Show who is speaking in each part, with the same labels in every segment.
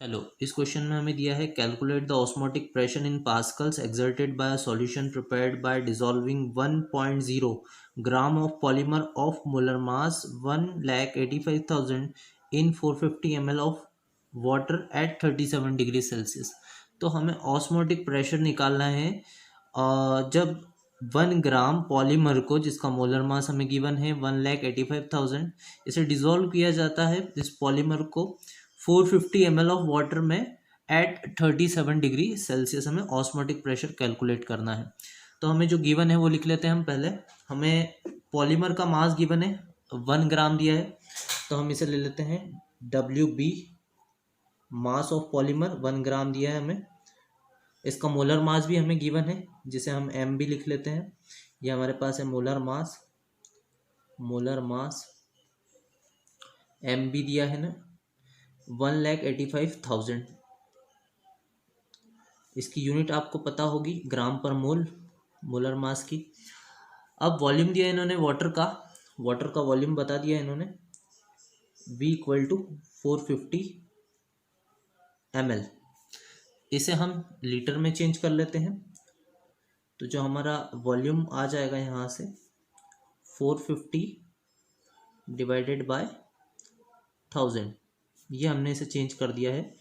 Speaker 1: Hello, इस question में हमें दिया है calculate the osmotic pressure in pascals exerted by a solution prepared by dissolving 1.0 gram of polymer of molar mass 1,85,000 in 450 ml of water at 37 degree Celsius. तो हमें osmotic pressure निकालना है जब 1 ग्राम पॉलीमर को, जिसका मोलर मास हमें given है 1,85,000, इसे डिसॉल्व किया जाता है इस पॉलीमर को 450 ml ऑफ वाटर में एट 37 डिग्री सेल्सियस। हमें ऑस्मोटिक प्रेशर कैलकुलेट करना है। तो हमें जो गिवन है वो लिख लेते हैं हम पहले। हमें पॉलीमर का मास गिवन है 1 ग्राम दिया है, तो हम इसे ले लेते हैं WB, मास ऑफ पॉलीमर 1 ग्राम दिया है हमें। इसका मोलर मास भी हमें गिवन है, जिसे हम एम भी लिख लेते हैं। ये हमारे पास है मोलर मास एम भी दिया है ना 1,85,000। इसकी यूनिट आपको पता होगी ग्राम पर मोल, मोलर मास की। अब वॉल्यूम दिया इन्होंने वाटर का वॉल्यूम बता दिया इन्होंने V इक्वल टू 450 ml। इसे हम लीटर में चेंज कर लेते हैं, तो जो हमारा वॉल्यूम आ जाएगा यहाँ से 450 डिवाइडेड बाय 1000। ये हमने इसे चेंज कर दिया है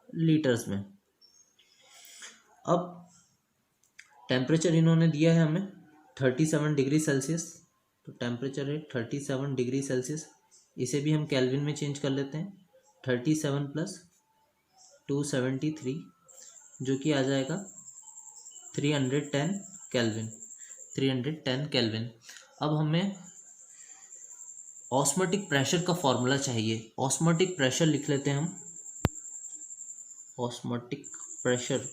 Speaker 1: लीटर्स में। अब टेम्परेचर इन्होंने दिया है हमें 37 डिग्री सेल्सियस, तो टेम्परेचर है 37 डिग्री सेल्सियस। इसे भी हम केल्विन में चेंज कर लेते हैं। 37 प्लस 273, जो कि आ जाएगा 310 केल्विन। 310 केल्विन। अब हमें ऑस्मोटिक प्रेशर का फॉर्मूला चाहिए। ऑस्मोटिक प्रेशर लिख लेते हैं हम। ऑस्मोटिक प्रेशर,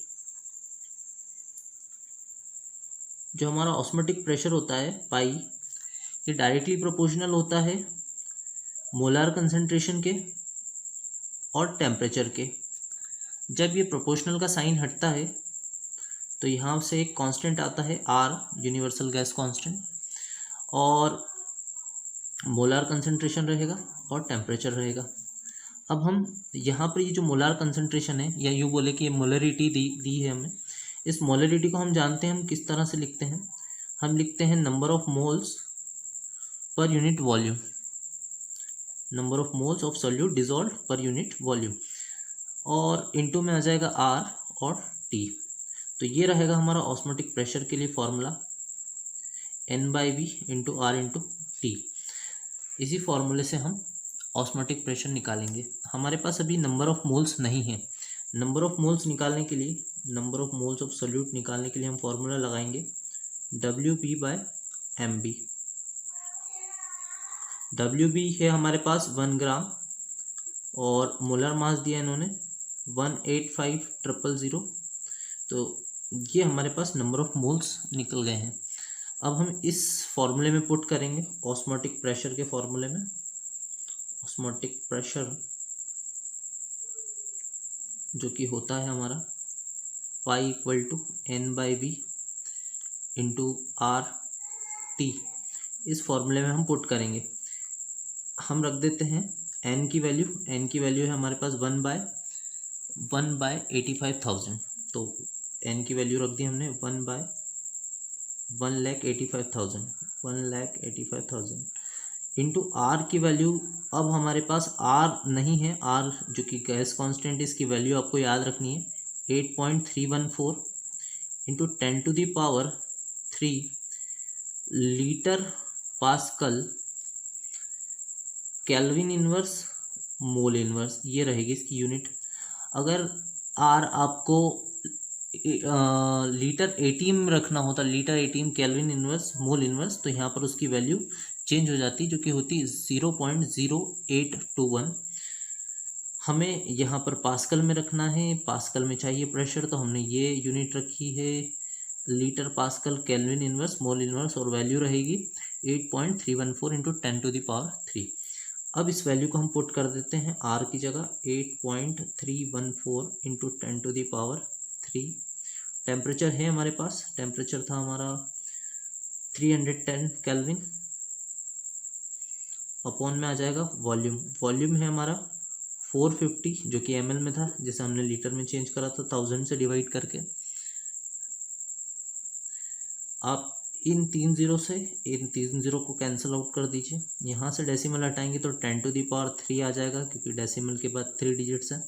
Speaker 1: जो हमारा ऑस्मोटिक प्रेशर होता है पाई, ये डायरेक्टली प्रोपोर्शनल होता है मोलार कंसंट्रेशन के और टेम्परेचर के। जब ये प्रोपोर्शनल का साइन हटता है तो यहाँ से एक कांस्टेंट आता है R, यूनिवर्सल गैस कांस्टेंट, और मोलार कंसंट्रेशन रहेगा और टेम्परेचर रहेगा। अब हम यहाँ पर ये जो मोलार कंसंट्रेशन है, या यूँ बोले कि ये मोलरिटी दी है हमें। इस मोलरिटी को हम जानते हैं, हम किस तरह से लिखते हैं। हम लिखते हैं number of moles per unit volume, number of moles of solute dissolve per unit volume, और इनटू में आ जाएगा R और T। तो ये रहेगा हमारा ऑस्मोटिक प्रेशर के लिए formula, N/V into R into T। इसी फॉर्मूले से हम ऑस्मोटिक प्रेशर निकालेंगे। हमारे पास अभी नंबर ऑफ मोल्स नहीं है। नंबर ऑफ मोल्स निकालने के लिए, number of moles of solute निकालने के लिए हम फॉर्मूला लगाएंगे WB/MB। WB है हमारे पास 1 ग्राम, और मोलर मास दिया इन्होंने 185,000। तो ये हमारे पास नंबर ऑफ मोल्स निकल गए हैं। अब हम इस फॉर्मूले में पुट करेंगे, ऑस्मोटिक प्रेशर के फॉर्मूले में। ऑस्मोटिक प्रेशर जो कि होता है हमारा pi equal to N/V into RT, इस फॉर्मूले में हम पुट करेंगे। हम रख देते हैं n की वैल्यू है हमारे पास 1/85,000। तो n की वैल्यू रख दी हमने 1/185,000 इंटू R की वैल्यू। अब हमारे पास R नहीं है, R जो कि गैस कांस्टेंट, इसकी वैल्यू आपको याद रखनी है 8.314 into 10⁻³ litre pascal kelvin inverse mole inverse, ये रहेगी इसकी यूनिट। अगर R आपको लीटर एटीएम रखना होता, litre ATM kelvin inverse mole inverse, तो यहाँ पर उसकी वैल्यू चेंज हो जाती, जो कि होती 0.0821। हमें यहाँ पर पास्कल में रखना है, पास्कल में चाहिए प्रेशर, तो हमने ये यूनिट रखी है litre pascal kelvin inverse mole inverse, और वैल्यू रहेगी 8.314 इंटू 10⁻³ अब इस वैल्यू को हम पुट कर देते हैं R की जगह 8.314 इंटू 10⁻³ टेम्परेचर है हमारे पास, टेम्परेचर था हमारा 310 केल्विन, अपॉन में आ जाएगा वॉल्यूम है हमारा 450 जो कि ml में था, जिसे हमने लीटर में चेंज करा था 1000 से डिवाइड करके। आप इन 3 जीरो को कैंसिल आउट कर दीजिए। यहाँ से डेसिमल हटाएंगे तो 10⁻³ आ जाएगा, क्योंकि डेसिमल के बाद 3 डिजिट्स हैं।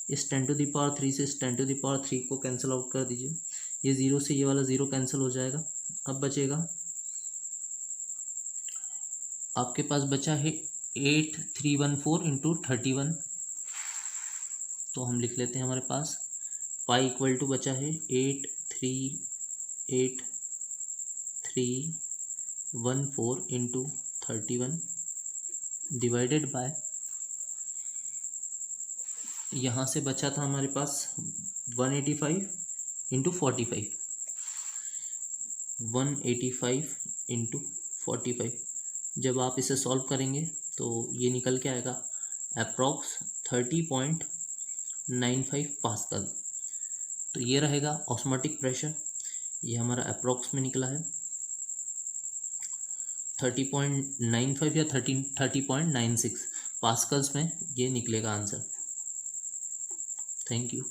Speaker 1: इस 10⁻³ से इस 10⁻³ को कैंसिल आउट कर दीजिए। ये ज़ीरो से ये वाला ज़ीरो कैंसिल हो जाएगा। अब बचेगा आपके पास बचा है 8314 इंटू 31। तो हम लिख लेते हैं, हमारे पास पाई इक्वल टू बचा है 8314 इंटू 31 डिवाइडेड बाय, यहाँ से बचा था हमारे पास 185 इंटू 45, 185 इंटू 45। जब आप इसे सॉल्व करेंगे तो ये निकल के आएगा अप्रॉक्स 30.95 पास्कल। तो ये रहेगा ऑस्मोटिक प्रेशर। ये हमारा अप्रॉक्स में निकला है 30.95 या 30.96 पास्कल्स में ये निकलेगा आंसर। Thank you.